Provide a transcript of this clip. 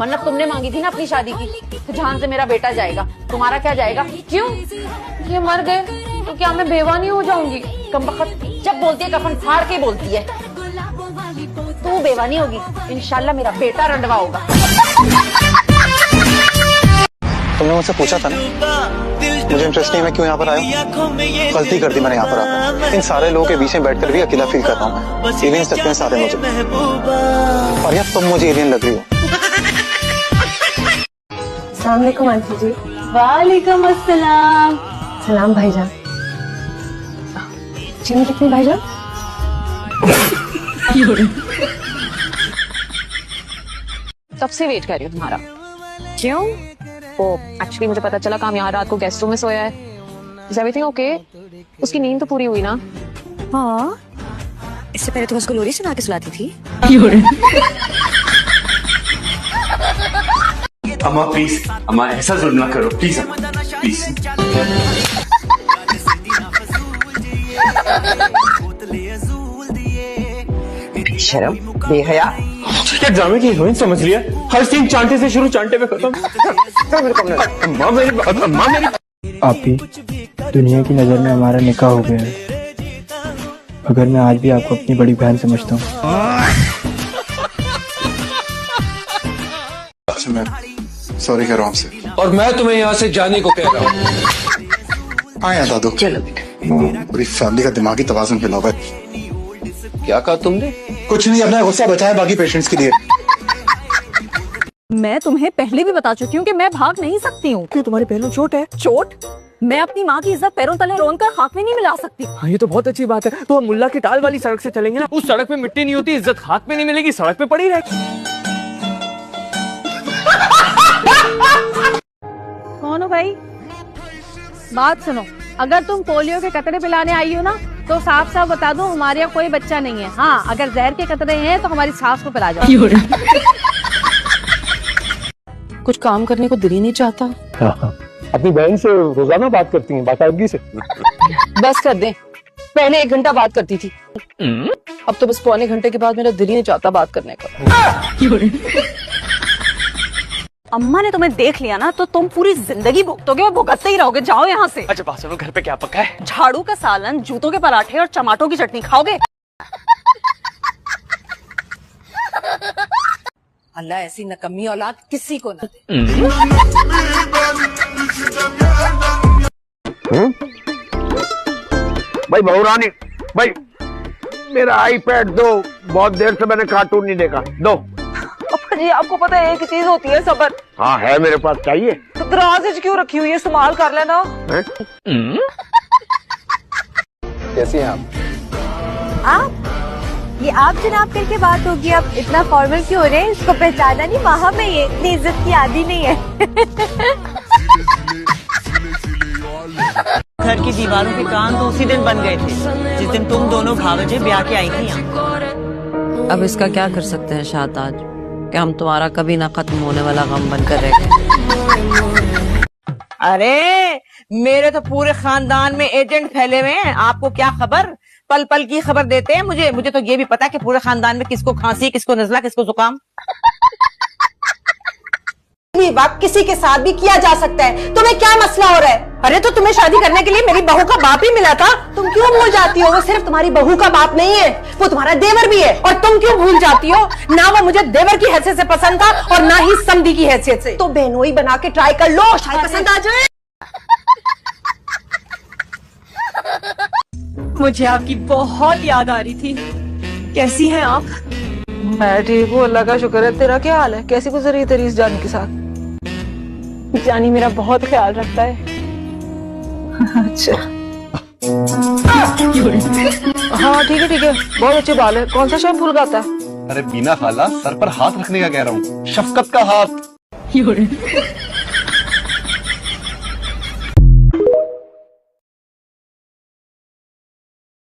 मन्नत तुमने मांगी थी ना अपनी शादी की, तो जहां से मेरा बेटा जाएगा तुम्हारा क्या जाएगा? क्यों? ये मर गए तो क्या मैं बेवा नहीं हो जाऊंगी? कमबख्त जब बोलती है कफन फाड़ के बोलती है। तू बेवा नहीं होगी, इंशाल्लाह मेरा बेटा रंडवा होगा। तुमने मुझसे पूछा था ना, मुझे इंटरेस्ट नहीं, मैं क्यों यहाँ पर आया? गलती कर दी मैंने यहाँ पर आकर। इन सारे लोगों के बीच में बैठकर भी अकेला फील कर रहा हूँ मैं। एलियंस लगते हैं सारे मुझे, और यार तुम मुझे एलियन लग रही हो। अस्सलाम वालेकुम आंटी जी। वालेकुम अस्सलाम। सलाम भाईजान। चीनी कितनी भाईजान? तब से वेट कर रही हूँ तुम्हारा। क्यों? वो एक्चुअली मुझे पता चला काम यहाँ रात को गेस्ट रूम में सोया है। Is everything okay? उसकी नींद तो पूरी हुई ना? हाँ, इससे पहले तुम उसको लोरी सुना के सुलाती थी। अम्मा प्लीज, अम्मा ऐसा जुल्म ना करो प्लीज, अम्मा प्लीज। शर्म बेहया, क्या ड्रामे की हीरोइन समझ रही है? हर सीन चांटे से शुरू चांटे पे खत्म। अम्मा मेरी बात, अम्मा मेरी। आप भी दुनिया की नजर में हमारा निकाह हो गया है, मगर मैं आज भी आपको अपनी बड़ी बहन समझता हूँ। अच्छा मैं सॉरी कह रहा हूँ आपसे। और मैं तुम्हें यहाँ से जाने को कह रहा हूँ। हाँ यार दादू, चलो बेटा। पूरी फैमिली का दिमागी तवाज़ुन हिला हुआ है। क्या कहा तुमने? कुछ नहीं, अपना गुस्सा बचाए बाकी पेशेंट्स के लिए। मैं तुम्हें पहले भी बता चुकी हूँ कि मैं भाग नहीं सकती हूँ। क्यों, तुम्हारे पैरों में चोट है? चोट? मैं अपनी माँ की इज्जत पैरों तले रोन कर खाक में नहीं मिला सकती। हाँ ये तो बहुत अच्छी बात है। तो हम मुल्ला की टाल वाली सड़क से चलेंगे ना, उस सड़क पे मिट्टी नहीं होती, इज्जत हाथ में नहीं मिलेगी, सड़क पे पड़ी रहेगी। कौन हो भाई? बात सुनो, अगर तुम पोलियो के कतरे पिलाने आई हो ना, तो साफ साफ बता दो हमारे यहाँ कोई बच्चा नहीं है। हाँ, अगर जहर के कतरे हैं तो हमारी सास को पिला जाओ। कुछ काम करने को दिल ही नहीं चाहता। अपनी बहन से रोजाना बात करती हैं बाकायदगी से? बस कर दे, पहले 1 घंटा बात करती थी, अब तो बस पौने घंटे के बाद मेरा दिल ही नहीं चाहता बात करने का। अम्मा ने तुम्हें देख लिया ना तो तुम पूरी जिंदगी भुगतोगे और भुगतते ही रहोगे। जाओ यहाँ से। अच्छा बात सुनो, घर पे क्या पका है? झाड़ू का सालन, जूतों के पराठे और टमाटो की चटनी खाओगे। अल्लाह ऐसी नकम्मी औलाद किसी को ना दे। भाई बहुरानी, भाई मेरा आईपैड दो, बहुत देर से मैंने कार्टून नहीं देखा, दो। जी आपको पता है एक चीज होती है सबर। हाँ है मेरे पास, चाहिए तो दराज क्यों रखी हुई है, इस्तेमाल कर लेना। कैसी हैं आप? आप? ये आप जनाब करके बात होगी, आप इतना फॉर्मल क्यों हो रहे हैं? इसको पहचाना नहीं, वहाँ में ये इतनी इज्जत की आदी नहीं है। घर की दीवारों के कान तो उसी दिन बन गए थे जिस दिन तुम दोनों भावजे ब्याह के आई थी यहाँ। अब इसका क्या कर सकते हैं शाहताज, कि हम तुम्हारा कभी ना खत्म होने वाला गम बनकर रह गए। अरे मेरे तो पूरे खानदान में एजेंट फैले हुए हैं, आपको क्या खबर? पल पल की खबर देते हैं मुझे तो ये भी पता है कि पूरे खानदान में किसको खांसी, किसको नजला, किसको जुकाम। बात किसी के साथ भी किया जा सकता है, तुम्हें क्या मसला हो रहा है? अरे तो तुम्हें शादी करने के लिए मेरी बहू का बाप ही मिला था, तुम क्यों भूल जाती हो? वो सिर्फ तुम्हारी बहू का बाप नहीं है, वो तुम्हारा देवर भी है। और तुम क्यों भूल जाती हो ना, वो मुझे देवर की हैसियत से पसंद था और ना ही समधी की हैसियत से। तो बहनोई बना के ट्राई कर लो, शायद पसंद आ जाए। मुझे आपकी बहुत याद आ रही थी। कैसी हैं आप? मैं ठीक हूँ, अल्लाह का शुक्र है। तेरा क्या हाल है? कैसी गुजर रही है तेरी इस जानी के साथ? जानी मेरा बहुत ख्याल रखता है। अच्छा हाँ ठीक है, बहुत अच्छी बाल है। कौन सा शैम्पू लगाता है? अरे बीना खाला, सर पर हाथ रखने का कह रहा हूँ, शफकत का हाथ।